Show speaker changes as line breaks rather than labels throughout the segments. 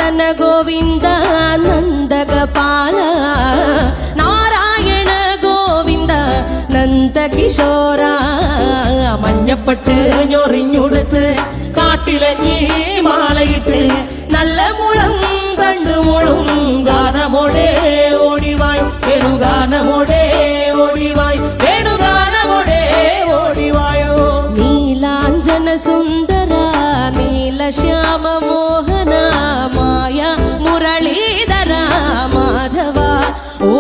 നന്ദന ഗോവിന്ദ നന്ദഗപാല നാരായണ ഗോവിന്ദ നന്ദകിശോര മഞ്ഞപ്പെട്ട് ഞൊറിഞ്ഞുടുത്ത് കാട്ടിലഞ്ഞി മാലയിട്ട് നല്ല മുളം തണ്ടുമുളും ഗാനമോടെ ഓടിവായ് വേണുഗാനമോടെ ഓടിവായ് വേണുഗാനമോടെ ഓടിവായോ നീലാഞ്ജന സുന്ദര നീലശ്യാമ മോഹന മായ മുരളീധര മാധവ ഓ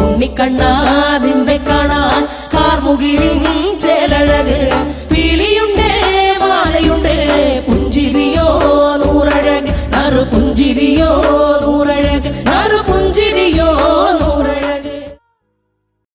ഉണ്ണിക്കണ്ണ നിന്നെ കാണാൻ കാർമുകിലിൻ ചേലഴക്